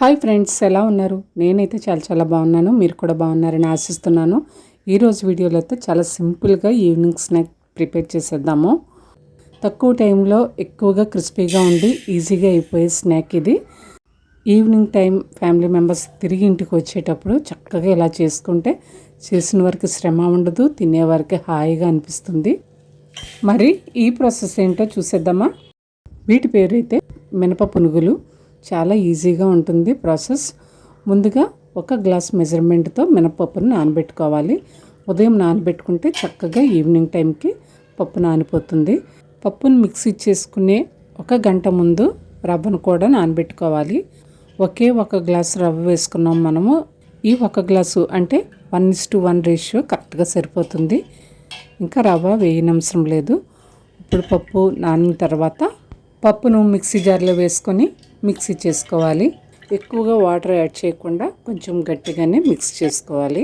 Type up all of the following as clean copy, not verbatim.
Hi friends, ఎలా ఉన్నారు? నేనైతే చాలా బాగున్నాను. మీరు కూడా బాగున్నారని ఆశిస్తున్నాను. ఈరోజు వీడియోలో అయితే చాలా సింపుల్గా ఈవినింగ్ స్నాక్ ప్రిపేర్ చేసేద్దాము. తక్కువ టైంలో ఎక్కువగా క్రిస్పీగా ఉండి ఈజీగా అయిపోయే స్నాక్ ఇది. ఈవినింగ్ టైం ఫ్యామిలీ మెంబర్స్ తిరిగి ఇంటికి వచ్చేటప్పుడు చక్కగా ఇలా చేసుకుంటే చేసిన వరకు శ్రమ ఉండదు, తినేవారికి హాయిగా అనిపిస్తుంది. మరి ఈ ప్రాసెస్ ఏంటో చూసేద్దామా? వీటి పేరు అయితే మినప పునుగులు. చాలా ఈజీగా ఉంటుంది ప్రాసెస్. ముందుగా ఒక గ్లాస్ మెజర్మెంట్తో మినపప్పును నానబెట్టుకోవాలి. ఉదయం నానబెట్టుకుంటే చక్కగా ఈవినింగ్ టైంకి పప్పు నానిపోతుంది. పప్పును మిక్సీ చేసుకునే ఒక గంట ముందు రవ్వను కూడా నానబెట్టుకోవాలి. ఒకే ఒక గ్లాసు రవ్వ వేసుకున్నాం మనము. ఈ ఒక గ్లాసు అంటే 1:1 రేషియో కరెక్ట్గా సరిపోతుంది. ఇంకా రవ్వ వేయనవసరం లేదు. ఇప్పుడు పప్పు నానిన తర్వాత పప్పును మిక్సీ జార్లో వేసుకొని మిక్సీ చేసుకోవాలి. ఎక్కువగా వాటర్ యాడ్ చేయకుండా కొంచెం గట్టిగానే మిక్స్ చేసుకోవాలి.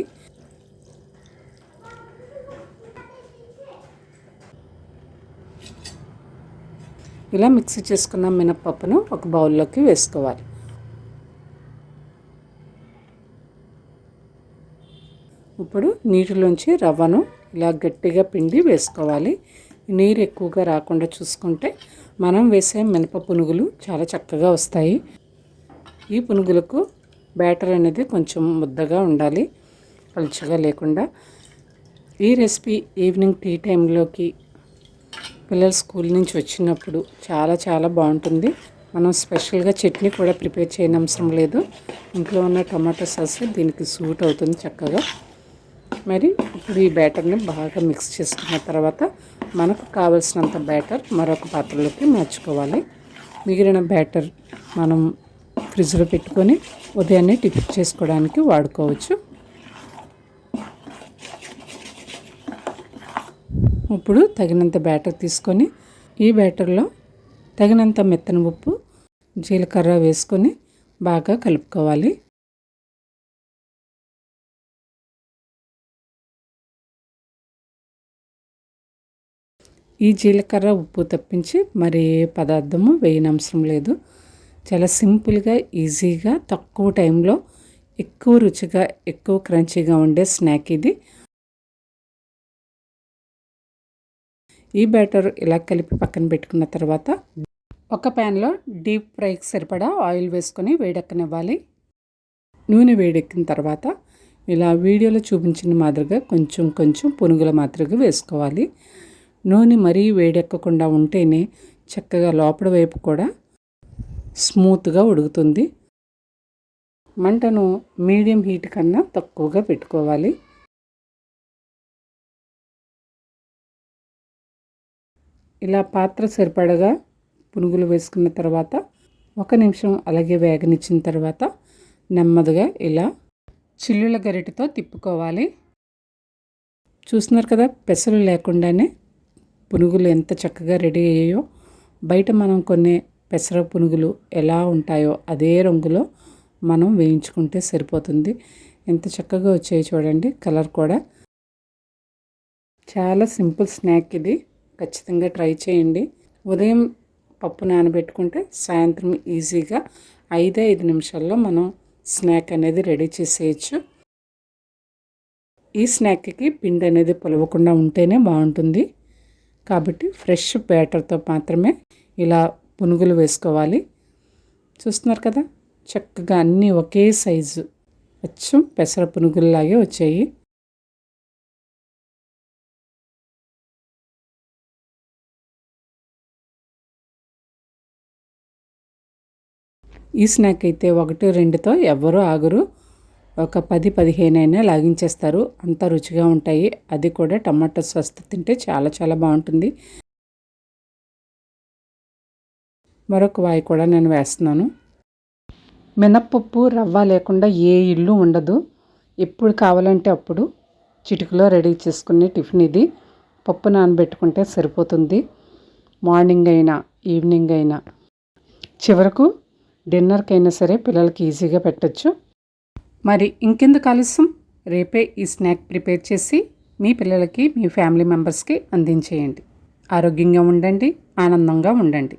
ఇలా మిక్సీ చేసుకున్న మినపప్పును ఒక బౌల్లోకి వేసుకోవాలి. ఇప్పుడు నీటిలోంచి రవ్వను ఇలా గట్టిగా పిండి వేసుకోవాలి. నీరు ఎక్కువగా రాకుండా చూసుకుంటే మనం వేసే మినప పునుగులు చాలా చక్కగా వస్తాయి. ఈ పునుగులకు బ్యాటర్ అనేది కొంచెం ముద్దగా ఉండాలి, పలుచగా లేకుండా. ఈ రెసిపీ ఈవినింగ్ టీ టైంలోకి పిల్లలు స్కూల్ నుంచి వచ్చినప్పుడు చాలా బాగుంటుంది. మనం స్పెషల్గా చట్నీ కూడా ప్రిపేర్ చేయనవసరం లేదు. ఇంట్లో ఉన్న టమాటో సాస్ దీనికి సూట్ అవుతుంది చక్కగా. మరి ఇప్పుడు ఈ బ్యాటర్ని బాగా మిక్స్ చేసుకున్న తర్వాత మనకు కావలసినంత బ్యాటర్ మరొక పాత్రలోకి మార్చుకోవాలి. మిగిలిన బ్యాటర్ మనం ఫ్రిడ్జ్లో పెట్టుకొని ఉదయాన్నే టిఫిన్ చేసుకోవడానికి వాడుకోవచ్చు. ఇప్పుడు తగినంత బ్యాటర్ తీసుకొని ఈ బ్యాటర్లో తగినంత మెత్తని ఉప్పు, జీలకర్ర వేసుకొని బాగా కలుపుకోవాలి. ఈ జీలకర్ర ఉప్పు తప్పించి మరి ఏ పదార్థము వేయనవసరం లేదు. చాలా సింపుల్గా ఈజీగా తక్కువ టైంలో ఎక్కువ రుచిగా ఎక్కువ క్రంచీగా ఉండే స్నాక్ ఇది. ఈ బ్యాటర్ ఇలా కలిపి పక్కన పెట్టుకున్న తర్వాత ఒక ప్యాన్లో డీప్ ఫ్రైకి సరిపడా ఆయిల్ వేసుకొని వేడెక్కనివ్వాలి. నూనె వేడెక్కిన తర్వాత ఇలా వీడియోలో చూపించిన మాదిరిగా కొంచెం పునుగుల మాదిరిగా వేసుకోవాలి. నూనె మరీ వేడెక్కకుండా ఉంటేనే చక్కగా లోపల వైపు కూడా స్మూత్గా ఉడుకుతుంది. మంటను మీడియం హీట్ కన్నా తక్కువగా పెట్టుకోవాలి. ఇలా పాత్ర సరిపడగా పునుగులు వేసుకున్న తర్వాత 1 నిమిషం అలాగే వేగనిచ్చిన తర్వాత నెమ్మదిగా ఇలా చిల్లుల గరిటెతో తిప్పుకోవాలి. చూస్తున్నారు కదా, పెసలు లేకుండానే పునుగులు ఎంత చక్కగా రెడీ అయ్యాయో. బయట మనం కొనే పెసర పునుగులు ఎలా ఉంటాయో అదే రంగులో మనం వేయించుకుంటే సరిపోతుంది. ఎంత చక్కగా వచ్చాయో చూడండి. కలర్ కూడా చాలా సింపుల్ స్నాక్ ఇది. ఖచ్చితంగా ట్రై చేయండి. ఉదయం పప్పు నానబెట్టుకుంటే సాయంత్రం ఈజీగా 5 నిమిషాల్లో మనం స్నాక్ అనేది రెడీ చేసేయచ్చు. ఈ స్నాక్కి పిండి అనేది పొలవకుండా ఉంటేనే బాగుంటుంది. కాబట్టి ఫ్రెష్ బ్యాటర్తో మాత్రమే ఇలా పునుగులు వేసుకోవాలి. చూస్తున్నారు కదా, చక్కగా అన్నీ ఒకే సైజు అచ్చం పెసర పునుగుల్లాగే వచ్చాయి. ఈ స్నాక్ అయితే 1-2తో ఎవ్వరూ ఆగరు. ఒక 10-15 అయినా లాగించేస్తారు. అంత రుచిగా ఉంటాయి. అది కూడా టమాటో సాస్తో తింటే చాలా బాగుంటుంది. మరొక వాయి కూడా నేను వేస్తున్నాను. మినప్పప్పు రవ్వ లేకుండా ఏ ఇల్లు ఉండదు. ఎప్పుడు కావాలంటే అప్పుడు చిటికలో రెడీ చేసుకునే టిఫిన్ ఇది. పప్పు నానబెట్టుకుంటే సరిపోతుంది. మార్నింగ్ అయినా ఈవినింగ్ అయినా చివరకు డిన్నర్కైనా సరే పిల్లలకి ఈజీగా పెట్టచ్చు. మరి ఇంకెందుకు ఆలస్యం, రేపే ఈ స్నాక్ ప్రిపేర్ చేసి మీ పిల్లలకి మీ ఫ్యామిలీ మెంబర్స్కి అందించేయండి. ఆరోగ్యంగా ఉండండి, ఆనందంగా ఉండండి.